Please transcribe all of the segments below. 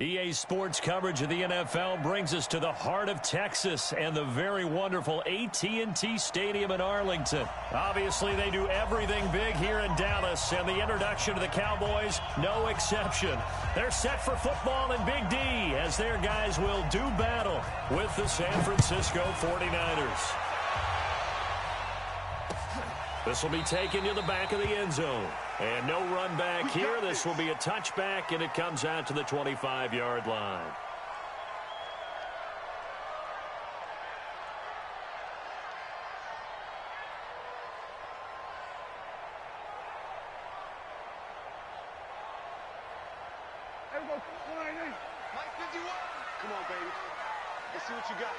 EA Sports coverage of the NFL brings us to the heart of Texas and the very wonderful AT&T Stadium in Arlington. Obviously, they do everything big here in Dallas, and the introduction to the Cowboys, no exception. They're set for football in Big D as their guys will do battle with the San Francisco 49ers. This will be taken to the back of the end zone. And no run back here. This will be a touchback, and it comes out to the 25-yard line. Come on, baby. Let's see what you got.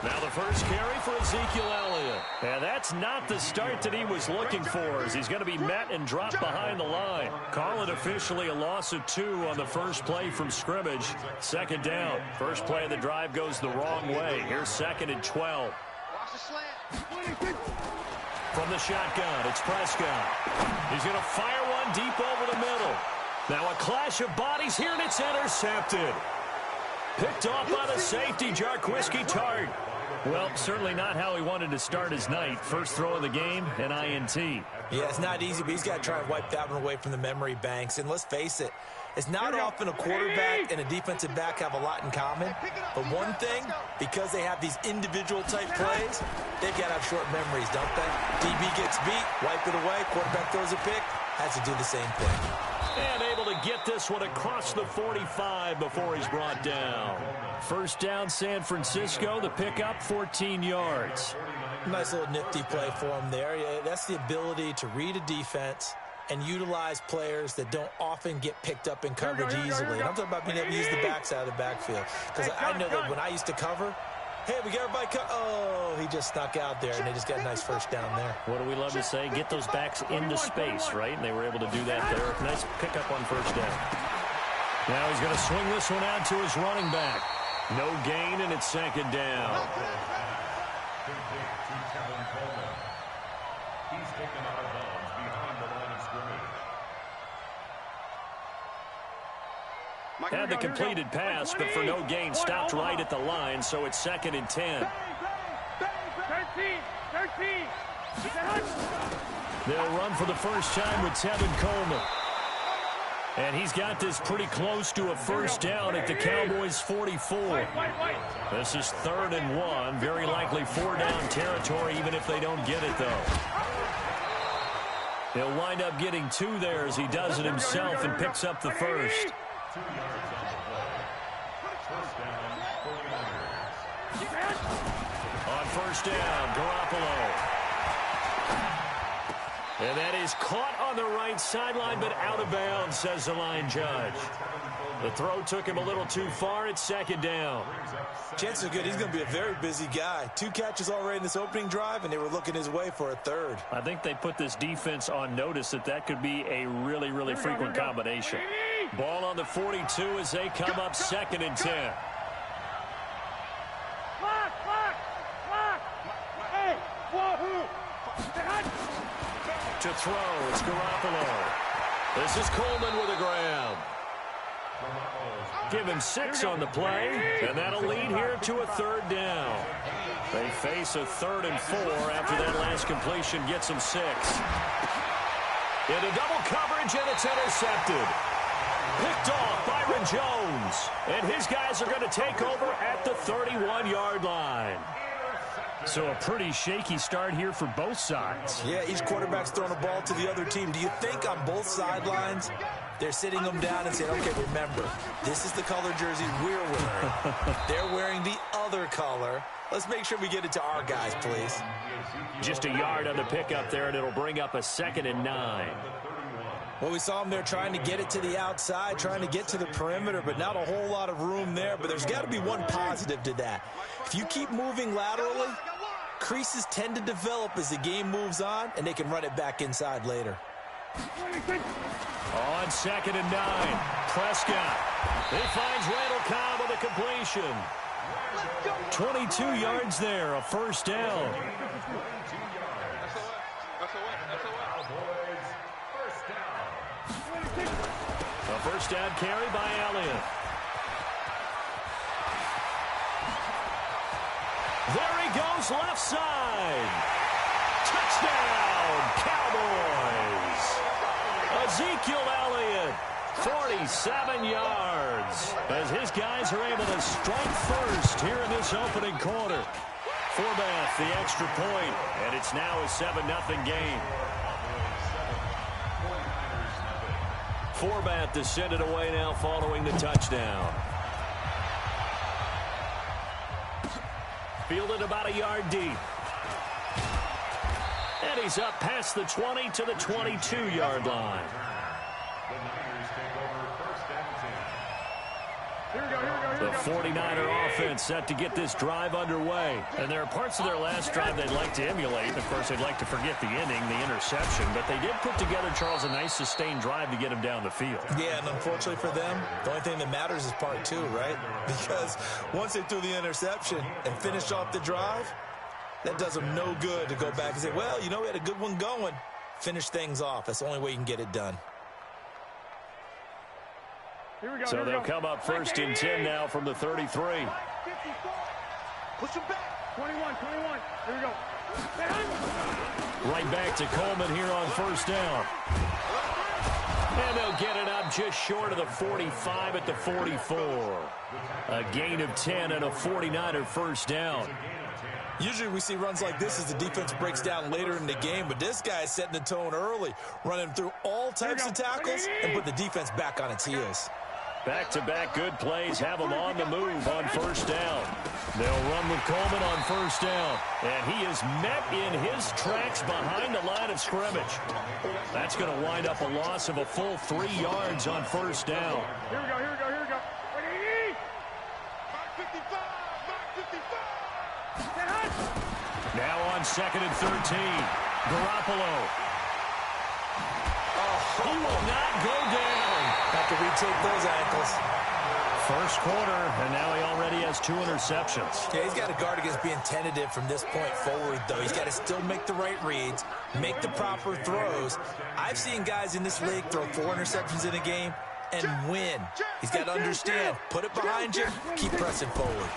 Now the first carry for Ezekiel Elliott. And that's not the start that he was looking for, as he's going to be met and dropped behind the line. Call it officially a loss of 2 on the first play from scrimmage. Second down. First play of the drive goes the wrong way. Here's 2nd and 12. Watch the slant. From the shotgun, it's Prescott. He's going to fire one deep over the middle. Now a clash of bodies here, and it's intercepted. Picked off by the safety, Jarquiski Tart. Well, certainly not how he wanted to start his night. First throw of the game, an INT. Yeah, it's not easy, but he's got to try and wipe that one away from the memory banks. And let's face it, it's not often a quarterback and a defensive back have a lot in common. But one thing, because they have these individual type plays, they've got to have short memories, don't they? DB gets beat, wipe it away, quarterback throws a pick, has to do the same thing. And able to get this one across the 45 before he's brought down. First down, San Francisco. The pickup, 14 yards. Nice little nifty play for him there. Yeah, that's the ability to read a defense and utilize players that don't often get picked up in coverage easily. And I'm talking about being able to use the backside of the backfield. Because I know that when I used to cover, hey, we got everybody oh, he just snuck out there, and they just got a nice first down there. What do we love to say? Get those backs into space, right? And they were able to do that there. Nice pickup on first down. Now he's going to swing this one out to his running back. No gain, and it's 2nd down. Had the completed pass, but for no gain, stopped right at the line, so it's 2nd and 10. 13. They'll run for the first time with Tevin Coleman. And he's got this pretty close to a first down at the Cowboys' 44. This is 3rd and 1, very likely 4-down territory, even if they don't get it, though. He'll wind up getting 2 there as he does it himself and picks up the first. On first down, Garoppolo. And that is caught on the right sideline, but out of bounds, says the line judge. The throw took him a little too far. It's 2nd down. Chances are good he's going to be a very busy guy. 2 catches already in this opening drive, and they were looking his way for a 3rd. I think they put this defense on notice that could be a really, really frequent combination. Ball on the 42 as they come up 2nd and 10. To throw, it's Garoppolo. This is Coleman with a grab. Give him 6 on the play, and that'll lead here to a 3rd down. They face a 3rd and 4 after that last completion gets them 6. Into double coverage, and it's intercepted. Picked off Byron Jones, and his guys are going to take over at the 31-yard line. So a pretty shaky start here for both sides. Yeah, each quarterback's throwing a ball to the other team. Do you think on both sidelines they're sitting them down and saying, okay, remember, this is the color jersey we're wearing. They're wearing the other color. Let's make sure we get it to our guys, please. Just a yard on the pickup there, and it'll bring up a 2nd and 9. Well, we saw them there trying to get it to the outside, trying to get to the perimeter, but not a whole lot of room there. But there's got to be one positive to that. If you keep moving laterally, creases tend to develop as the game moves on, and they can run it back inside later. On 2nd and 9, Prescott. He finds Randall Cobb with a completion. 22 yards there, a first down. A first down carry by Elliott. There he goes, left side. Touchdown, Cowboys. Ezekiel Elliott, 47 yards, as his guys are able to strike first here in this opening quarter. Forbath, the extra point, and it's now a 7-0 game. Forbath to send it away now following the touchdown. Fielded about a yard deep. And he's up past the 20 to the 22-yard line. The 49er offense set to get this drive underway. And there are parts of their last drive they'd like to emulate. Of course, they'd like to forget the inning, the interception. But they did put together, Charles, a nice sustained drive to get him down the field. Yeah, and unfortunately for them, the only thing that matters is part two, right? Because once they threw the interception and finished off the drive, that does them no good to go back and say, well, you know, we had a good one going. Finish things off. That's the only way you can get it done. So they'll come up first and 10 now from the 33. Push him back. 21. Here we go. Right back to Coleman here on first down. And they'll get it up just short of the 45 at the 44. A gain of 10 and a 49er first down. Usually we see runs like this as the defense breaks down later in the game, but this guy is setting the tone early, running through all types of tackles and put the defense back on its heels. Back-to-back good plays have him on the move on first down. They'll run with Coleman on first down, and he is met in his tracks behind the line of scrimmage. That's going to wind up a loss of a full 3 yards on first down. Here we go. Mark 55. Now on 2nd and 13, Garoppolo. He will not go down. Have to retake those ankles. First quarter, and now he already has 2 interceptions. Yeah, he's got to guard against being tentative from this point forward, though. He's got to still make the right reads, make the proper throws. I've seen guys in this league throw 4 interceptions in a game and win. He's got to understand, put it behind you, keep pressing forward.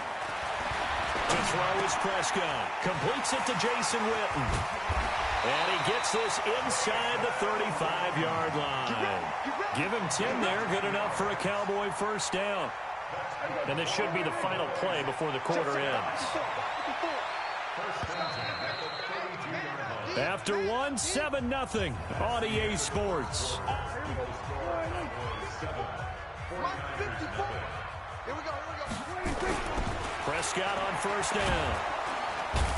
To throw is Prescott. Completes it to Jason Witten. And he gets this inside the 35-yard line. Give him 10 there. Good enough for a Cowboy first down. And this should be the final play before the quarter ends. After 1, 7-0 on EA Sports. Prescott on first down.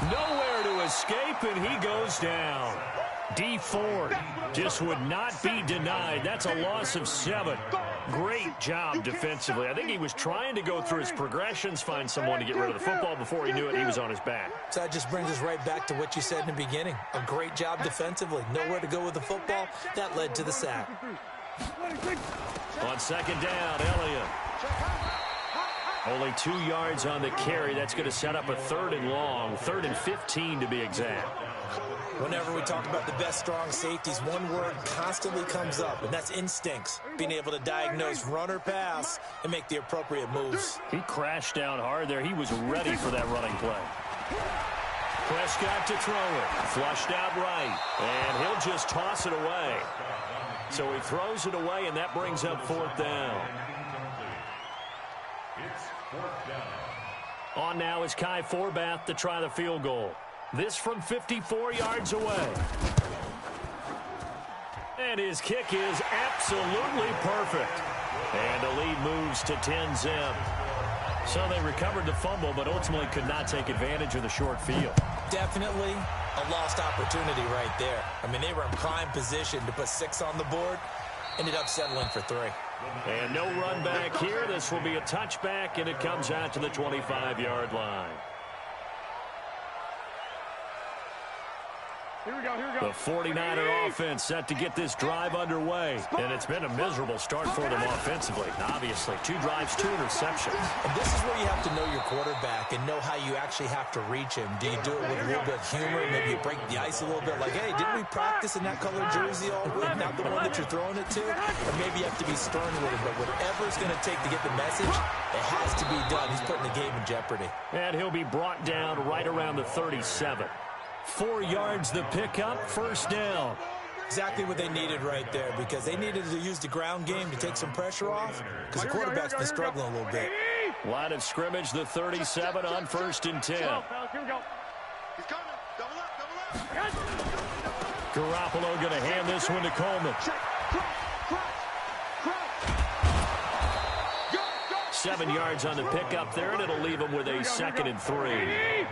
Nowhere to escape, and he goes down. D Ford just would not be denied. That's a loss of 7. Great job defensively. I think he was trying to go through his progressions, find someone to get rid of the football. Before he knew it, he was on his back. So that just brings us right back to what you said in the beginning. A great job defensively. Nowhere to go with the football. That led to the sack. On 2nd down, Elliott. Only 2 yards on the carry. That's going to set up a 3rd and long, 3rd and 15 to be exact. Whenever we talk about the best strong safeties, one word constantly comes up, and that's instincts. Being able to diagnose run or pass and make the appropriate moves. He crashed down hard there. He was ready for that running play. Prescott to throw it. Flushed out right. And he'll just toss it away. So he throws it away, and that brings up 4th down. On now is Kai Forbath to try the field goal. This from 54 yards away. And his kick is absolutely perfect. And the lead moves to 10-zip. So they recovered the fumble, but ultimately could not take advantage of the short field. Definitely a lost opportunity right there. I mean, they were in prime position to put 6 on the board. Ended up settling for 3. And no run back here. This will be a touchback, and it comes out to the 25-yard line. The 49er offense set to get this drive underway. And it's been a miserable start for them offensively. Obviously, 2 drives, 2 interceptions. And this is where you have to know your quarterback and know how you actually have to reach him. Do you do it with a little bit of humor? Maybe you break the ice a little bit like, hey, didn't we practice in that colored jersey all week? Not the one that you're throwing it to? Or maybe you have to be stern with him. But whatever it's going to take to get the message, it has to be done. He's putting the game in jeopardy. And he'll be brought down right around the 37. 4 yards the pickup, first down. Exactly what they needed right there, because they needed to use the ground game to take some pressure off, because the quarterback's been struggling a little bit. Line of scrimmage, the 37 on 1st and 10. He's coming. Double up. Garoppolo going to hand this one to Coleman. 7 yards on the pickup there, and it'll leave him with a 2nd and 3.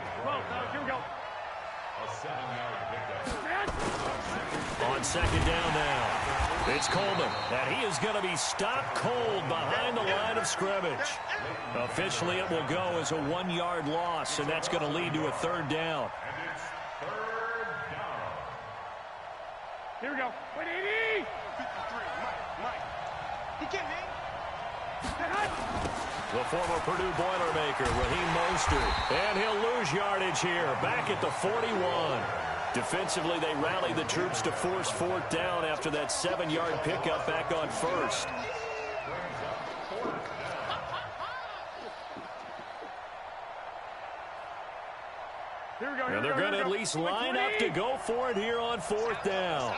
On 2nd down now, it's Coleman, and he is going to be stopped cold behind the line of scrimmage. Officially, it will go as a 1-yard loss, and that's going to lead to a 3rd down. Here we go. 180. 53. Mike. He can't hang. The former Purdue Boilermaker, Raheem Mostert, and he'll lose yardage here, back at the 41. Defensively, they rally the troops to force 4th down after that 7-yard pickup back on 1st. And they're going to at least line up to go for it here on 4th down.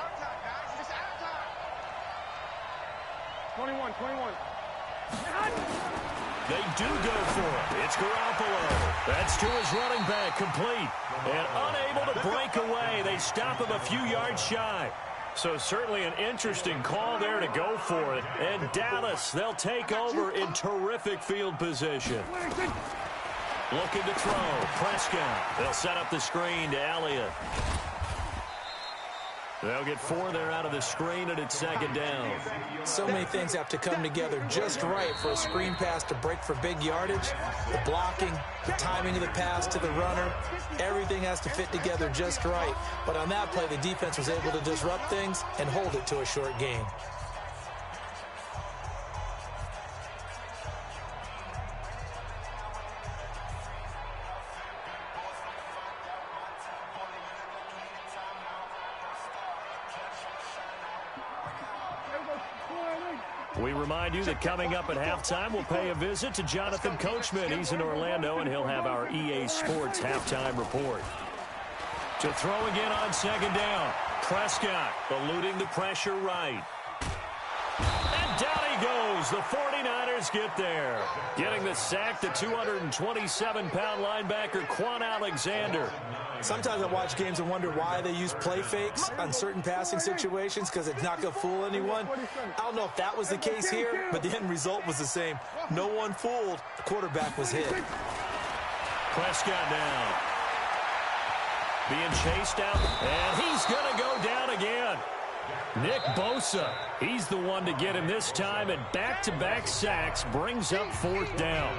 21. They do go for it. It's Garoppolo. That's to his running back, complete. And unable to break away. They stop him a few yards shy. So certainly an interesting call there to go for it. And Dallas, they'll take over in terrific field position. Looking to throw. Prescott. They'll set up the screen to Elliott. They'll get 4 there out of the screen, and it's 2nd down. So many things have to come together just right for a screen pass to break for big yardage. The blocking, the timing of the pass to the runner, everything has to fit together just right. But on that play, the defense was able to disrupt things and hold it to a short game. We remind you that coming up at halftime, we'll pay a visit to Jonathan Coachman. He's in Orlando, and he'll have our EA Sports halftime report. To throw again on 2nd down. Prescott eluding the pressure right. And down he goes. The 49ers get there. Getting the sack, the 227-pound linebacker, Quan Alexander. Sometimes I watch games and wonder why they use play fakes on certain passing situations, because it's not going to fool anyone. I don't know if that was the case here, but the end result was the same. No one fooled. The quarterback was hit. Prescott now. Being chased out, and he's going to go down again. Nick Bosa, he's the one to get him this time, and back-to-back sacks brings up 4th down.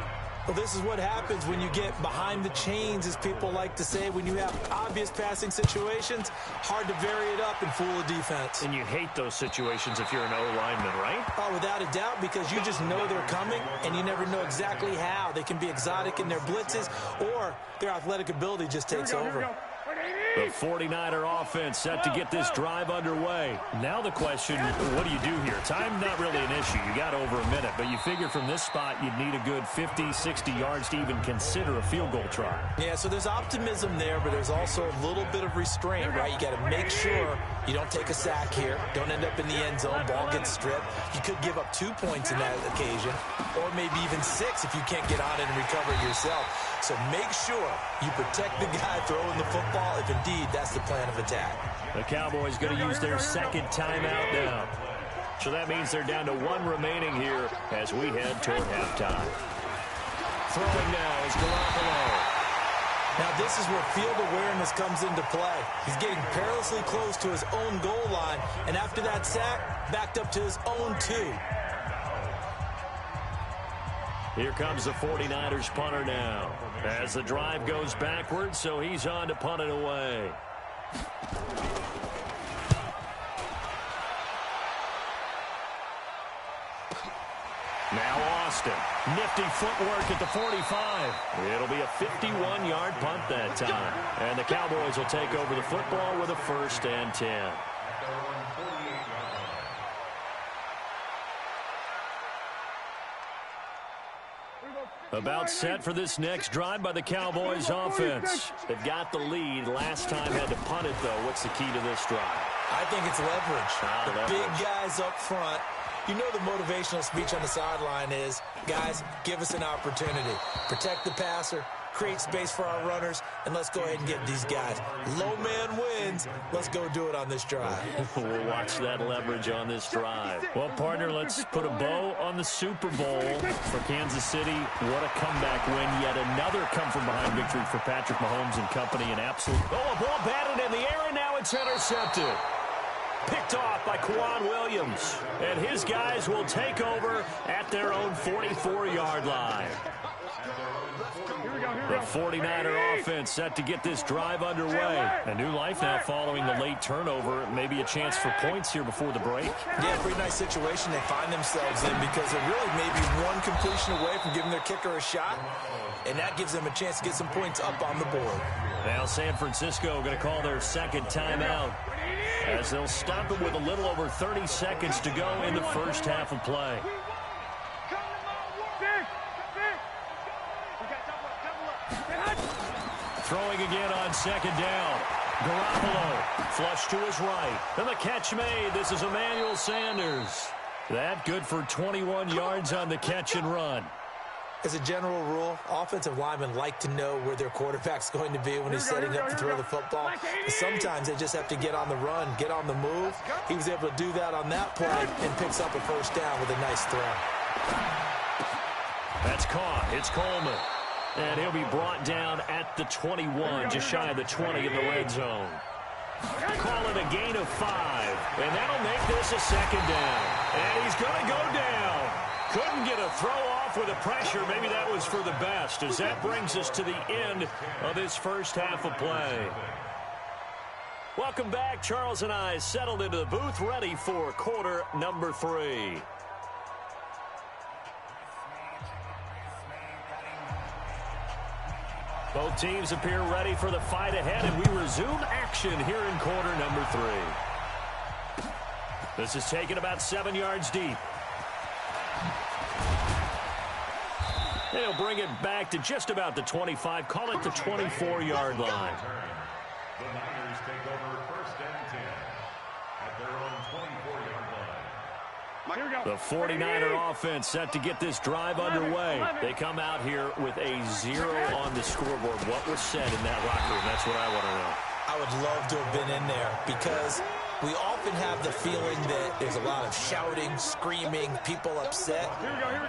Well, this is what happens when you get behind the chains, as people like to say. When you have obvious passing situations, hard to vary it up and fool a defense. And you hate those situations if you're an O-lineman, right? Oh, without a doubt, because you just know they're coming, and you never know exactly how. They can be exotic in their blitzes, or their athletic ability just takes over. The 49er offense set to get this drive underway. Now the question, what do you do here? Time not really an issue. You got over a minute, but you figure from this spot you'd need a good 50, 60 yards to even consider a field goal try. Yeah, so there's optimism there, but there's also a little bit of restraint, right? You got to make sure you don't take a sack here, don't end up in the end zone, ball gets stripped. You could give up 2 points in that occasion, or maybe even 6 if you can't get on it and recover yourself. So make sure you protect the guy throwing the football if indeed that's the plan of attack. The Cowboys going to use their 2nd timeout now. So that means they're down to 1 remaining here as we head toward halftime. Throwing now is Garoppolo. Now this is where field awareness comes into play. He's getting perilously close to his own goal line, and after that sack, backed up to his own 2. Here comes the 49ers punter now as the drive goes backwards, so he's on to punt it away. Now Austin. Nifty footwork at the 45. It'll be a 51-yard punt that time. And the Cowboys will take over the football with a 1st and 10. About set for this next drive by the Cowboys offense. They've got the lead. Last time had to punt it, though. What's the key to this drive? I think it's leverage. The leverage. Big guys up front. You know the motivational speech on the sideline is, guys, give us an opportunity. Protect the passer, create space for our runners, and let's go ahead and get these guys. Low man wins. Let's go do it on this drive. We'll watch that leverage on this drive. Well, partner, let's put a bow on the Super Bowl for Kansas City. What a comeback win. Yet another come-from-behind victory for Patrick Mahomes and company. An absolute... Oh, a ball batted in the air, and now it's intercepted. Picked off by Quan Williams. And his guys will take over at their own 44-yard line. The 49er offense set to get this drive underway. A new life now following the late turnover. Maybe a chance for points here before the break. Yeah, pretty nice situation they find themselves in because they're really maybe one completion away from giving their kicker a shot. And that gives them a chance to get some points up on the board. Now San Francisco going to call their second timeout as they'll stop it with a little over 30 seconds to go in the first half of play. Throwing again on second down. Garoppolo flush to his right. And the catch made. This is Emmanuel Sanders. That good for 21 yards on the catch and run. As a general rule, offensive linemen like to know where their quarterback's going to be when he's setting up to throw the football. But sometimes they just have to get on the run, get on the move. He was able to do that on that play and picks up a first down with a nice throw. That's caught. It's Coleman. And he'll be brought down at the 21, just shy of the 20 in the red zone. Call it a gain of 5. And that'll make this a second down. And he's going to go down. Couldn't get a throw off with the pressure. Maybe that was for the best, as that brings us to the end of this first half of play. Welcome back. Charles and I settled into the booth, ready for quarter number 3. Both teams appear ready for the fight ahead, and we resume action here in quarter number 3. This is taken about 7 yards deep. They'll bring it back to just about the 25. Call it the 24-yard line. The Niners take over 1st and 10 at their own 24-yard line. The 49er offense set to get this drive underway. They come out here with a 0 on the scoreboard. What was said in that locker room? That's what I want to know. I would love to have been in there because we often have the feeling that there's a lot of shouting, screaming, people upset.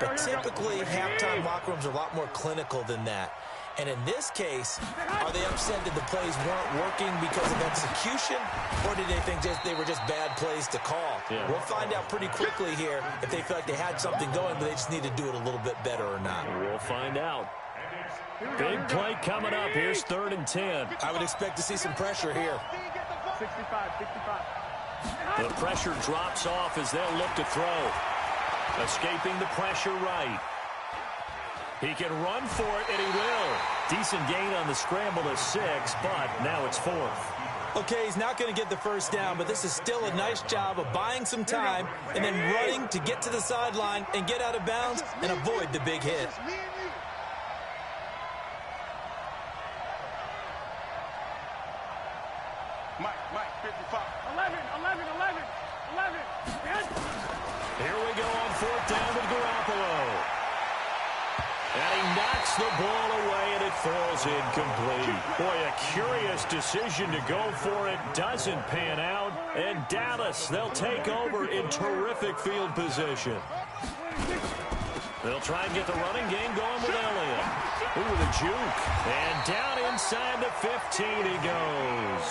But typically, halftime locker rooms are a lot more clinical than that. And in this case, are they upset that the plays weren't working because of execution, or did they think they were just bad plays to call? Yeah. We'll find out pretty quickly here if they feel like they had something going, but they just need to do it a little bit better or not. We'll find out. Big play coming up. Here's 3rd and 10. I would expect to see some pressure here. 65. The pressure drops off as they'll look to throw. Escaping the pressure right. He can run for it, and he will. Decent gain on the scramble to 6, but now it's 4th. Okay, he's not going to get the first down, but this is still a nice job of buying some time and then running to get to the sideline and get out of bounds and avoid the big hit. Mike, 55. 11. Here we go on 4th down with Garoppolo. And he knocks the ball away, and it falls incomplete. Boy, a curious decision to go for it. Doesn't pan out. And Dallas, they'll take over in terrific field position. They'll try and get the running game going with Elliott. Ooh, the juke. And down inside the 15 he goes.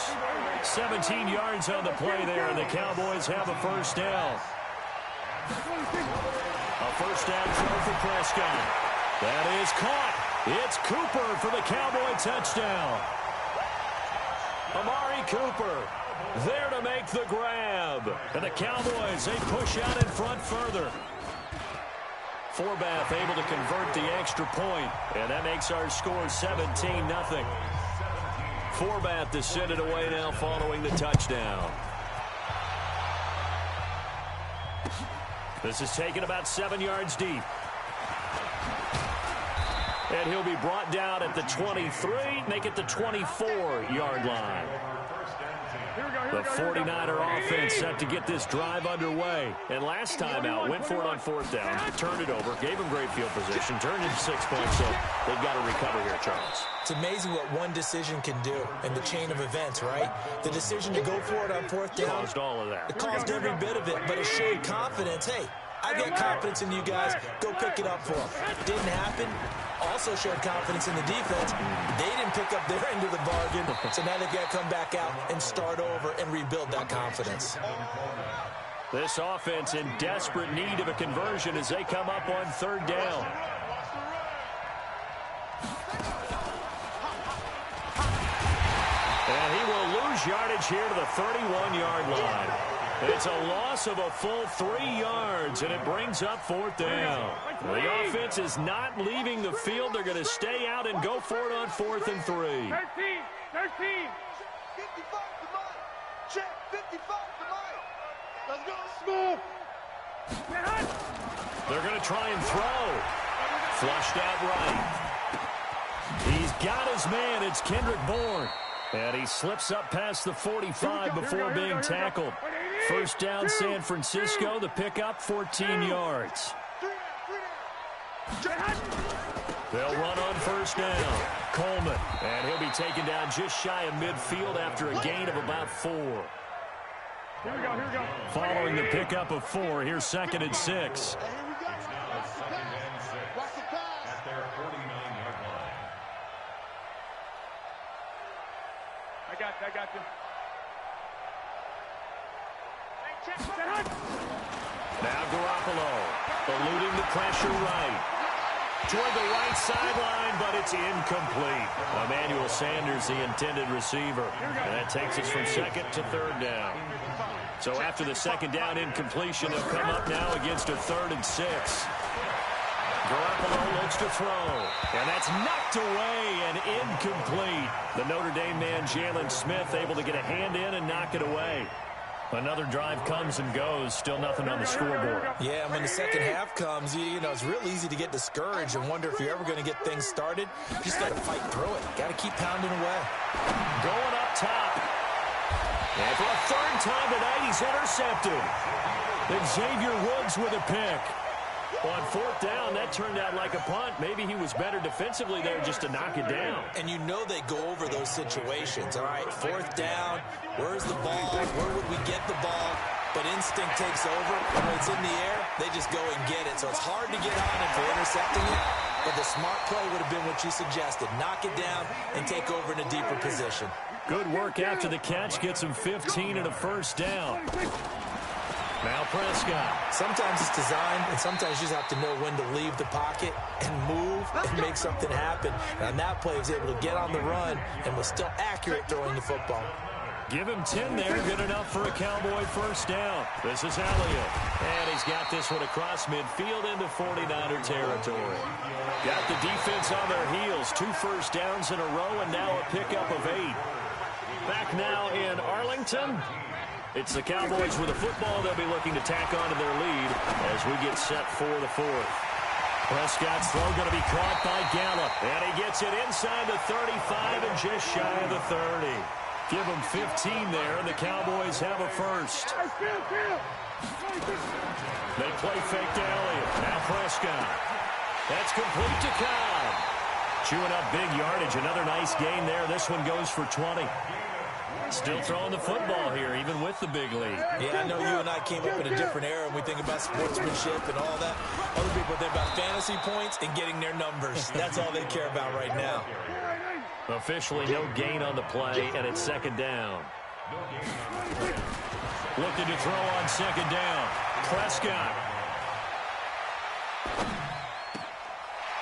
17 yards on the play there, and the Cowboys have a first down. A first down throw for Prescott. That is caught. It's Cooper for the Cowboy touchdown. Amari Cooper there to make the grab. And the Cowboys, they push out in front further. Forbath able to convert the extra point, and that makes our score 17-0. Forbath to send it away now following the touchdown. This is taken about 7 yards deep. And he'll be brought down at the 23, make it the 24-yard line. The 49er offense set to get this drive underway. And last time out, went for it on fourth down, turned it over, gave him great field position, turned into 6 points, so they've got to recover here, Charles. It's amazing what one decision can do in the chain of events, right? The decision to go for it on fourth down. Caused all of that. It caused every bit of it, but it showed confidence. Hey, I got confidence in you guys. Go pick it up for them. Didn't happen. Also showed confidence in the defense. They didn't pick up their end of the bargain, so now they've got to come back out and start over and rebuild that confidence. This offense in desperate need of a conversion as they come up on third down. And he will lose yardage here to the 31-yard line. It's a loss of a full 3 yards, and it brings up fourth down. The offense is not leaving the field. They're going to stay out and go for it on 4th and 3. 13. 55 to mine. Check. 55 to mine. Let's go. Smooth. They're going to try and throw. Flushed out right. He's got his man. It's Kendrick Bourne. And he slips up past the 45 before being tackled. First down, San Francisco. The pickup, 14 yards. They'll run on first down. Coleman. And he'll be taken down just shy of midfield after a gain of about 4. Here we go. Following the pickup of 4, here's 2nd and 6. Here we go. It's now 2nd and 6 at their 49-yard line. I got you. Now Garoppolo eluding the pressure right. Toward the right sideline, but it's incomplete. Emmanuel Sanders, the intended receiver. And that takes us from 2nd to 3rd down. So after the 2nd down incompletion, they'll come up now against a 3rd and 6. Garoppolo looks to throw. And that's knocked away and incomplete. The Notre Dame man, Jalen Smith, able to get a hand in and knock it away. Another drive comes and goes. Still nothing on the scoreboard. Yeah, when the second half comes, you know, it's real easy to get discouraged and wonder if you're ever going to get things started. You just got to fight through it. Got to keep pounding away. Going up top. And for a 3rd time tonight, he's intercepted. Then Xavier Woods with a pick. On 4th down, that turned out like a punt. Maybe he was better defensively there just to knock it down. And you know they go over those situations, all right? 4th down, where's the ball? Where would we get the ball? But instinct takes over. When it's in the air, they just go and get it. So it's hard to get on him for intercepting it. But the smart play would have been what you suggested. Knock it down and take over in a deeper position. Good work after the catch. Gets him 15 and a 1st down. Now Prescott. Sometimes it's designed, and sometimes you just have to know when to leave the pocket and move and make something happen. And on that play, he was able to get on the run and was still accurate throwing the football. Give him 10 there. Good enough for a Cowboy 1st down. This is Elliott. And he's got this one across midfield into 49er territory. Got the defense on their heels. 2 first downs in a row and now a pickup of 8. Back now in Arlington. It's the Cowboys with the football. They'll be looking to tack on to their lead as we get set for the 4th. Prescott's throw going to be caught by Gallup. And he gets it inside the 35 and just shy of the 30. Give him 15 there, and the Cowboys have a 1st. They play fake to Elliott. Now Prescott. That's complete to Cobb. Chewing up big yardage. Another nice gain there. This one goes for 20. Still throwing the football here, even with the big lead. Yeah, I know you and I came up in a different era, and we think about sportsmanship and all that. Other people think about fantasy points and getting their numbers. That's all they care about right now. Officially no gain on the play, and it's 2nd down. Looking to throw on 2nd down. Prescott.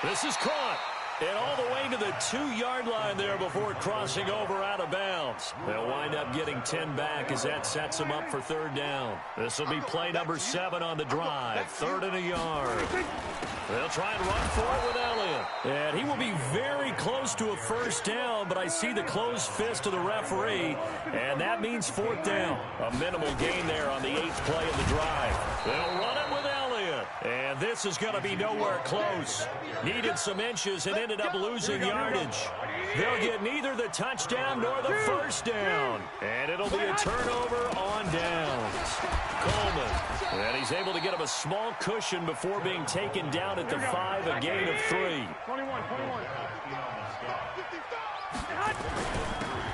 This is caught. And all the way to the 2-yard line there before crossing over out of bounds. They'll wind up getting 10 back as that sets them up for 3rd down. This will be play number 7 on the drive. 3rd and a yard. They'll try and run for it with Elliott. And he will be very close to a 1st down, but I see the closed fist of the referee, and that means 4th down. A minimal gain there on the 8th play of the drive. They'll run it with Elliott. And this is going to be nowhere close. Needed some inches and ended up losing yardage. They'll get neither the touchdown nor the 1st down. And it'll be a turnover on downs. Coleman. And he's able to get him a small cushion before being taken down at the 5, a gain of 3.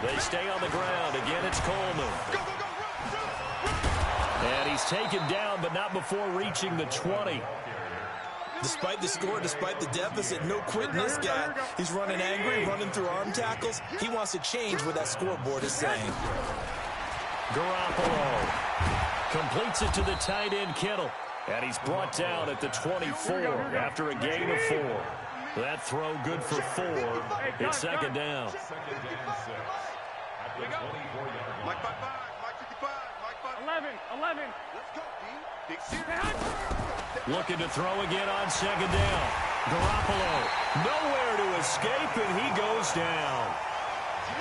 They stay on the ground. Again, it's Coleman. And he's taken down, but not before reaching the 20. Despite the score, despite the deficit, no quitting this guy. He's running angry, running through arm tackles. He wants to change what that scoreboard is saying. Garoppolo completes it to the tight end, Kittle. And he's brought down at the 24 after a gain of 4. That throw good for 4. It's 2nd down. Mike 55, Mike 55, Mike 11. Let's go, D. Big series. Looking to throw again on 2nd down. Garoppolo nowhere to escape, and he goes down.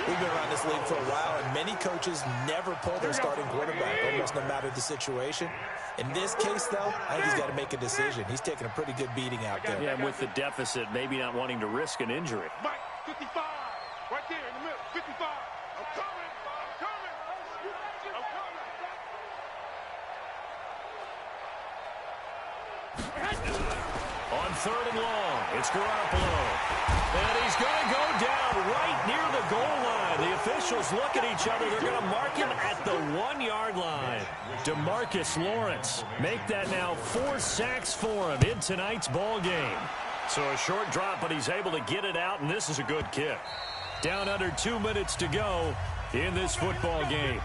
We've been around this league for a while, and many coaches never pull their starting quarterback, almost no matter the situation. In this case, though, I think he's got to make a decision. He's taking a pretty good beating out there. Yeah, and with the deficit, maybe not wanting to risk an injury. Mike 55, right there in the middle, 55. I'm coming, I'm coming, I'm coming. On 3rd and long, it's Garoppolo. And he's going to go down right near the goal line. The officials look at each other. They're going to mark him at the 1-yard line. DeMarcus Lawrence make that now 4 sacks for him in tonight's ball game. So a short drop, but he's able to get it out, and this is a good kick. Down under 2 minutes to go in this football game.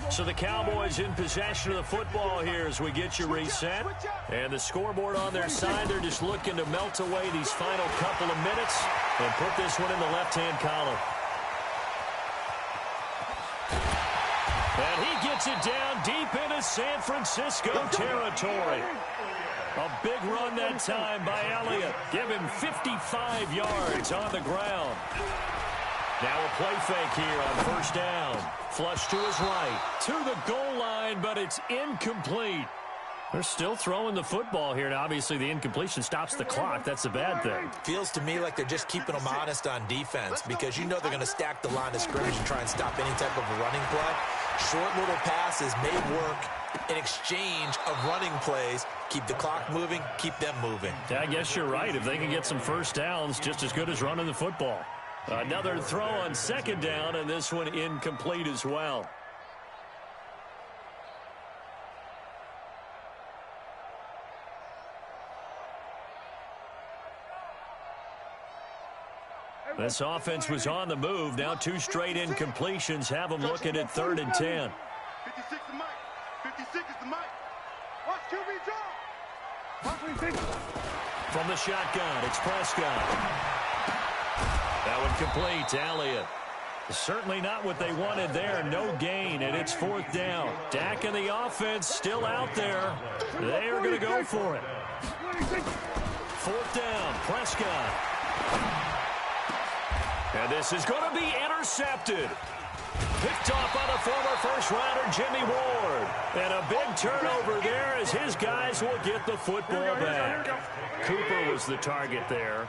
So the Cowboys in possession of the football here as we get you reset. And the scoreboard on their side, they're just looking to melt away these final couple of minutes and put this one in the left-hand column. And he gets it down deep into San Francisco territory. A big run that time by Elliott. Give him 55 yards on the ground. Now a play fake here on 1st down. Flush to his right. To the goal line, but it's incomplete. They're still throwing the football here. Now, obviously, the incompletion stops the clock. That's the bad thing. Feels to me like they're just keeping them honest on defense because you know they're going to stack the line of scrimmage and try and stop any type of a running play. Short little passes may work in exchange of running plays. Keep the clock moving, keep them moving. Yeah, I guess you're right. If they can get some 1st downs, just as good as running the football. Another throw on 2nd down, and this one incomplete as well. This offense was on the move. Now 2 straight incompletions have them looking at 3rd and 10. 56 is Mike. 56 is the Mike. Watch QB drop. From the shotgun, it's Prescott. That one complete to Elliott. Certainly not what they wanted there. No gain, and it's 4th down. Dak and the offense still out there. They are going to go for it. 4th down, Prescott. And this is going to be intercepted. Picked off by the former first-rounder Jimmy Ward. And a big turnover there as his guys will get the football back. Cooper was the target there.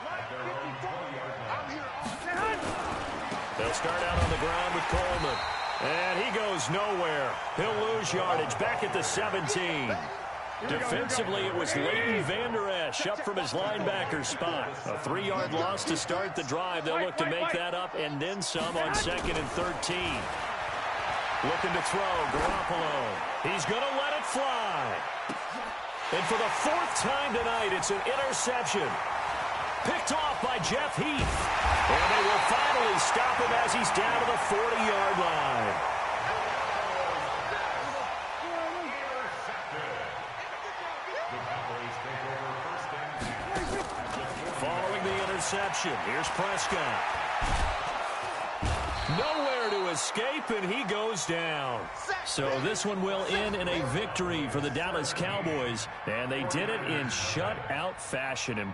They'll start out on the ground with Coleman. And he goes nowhere. He'll lose yardage back at the 17. Defensively, it was Leighton Vander Esch up from his linebacker spot. A 3-yard loss to start the drive. They'll look to make that up and then some on 2nd and 13. Looking to throw, Garoppolo. He's going to let it fly. And for the 4th time tonight, it's an interception. Picked off by Jeff Heath. And they will finally stop him as he's down to the 40-yard line. reception. Here's Prescott. Nowhere to escape, and he goes down. So this one will end in a victory for the Dallas Cowboys, and they did it in shutout fashion.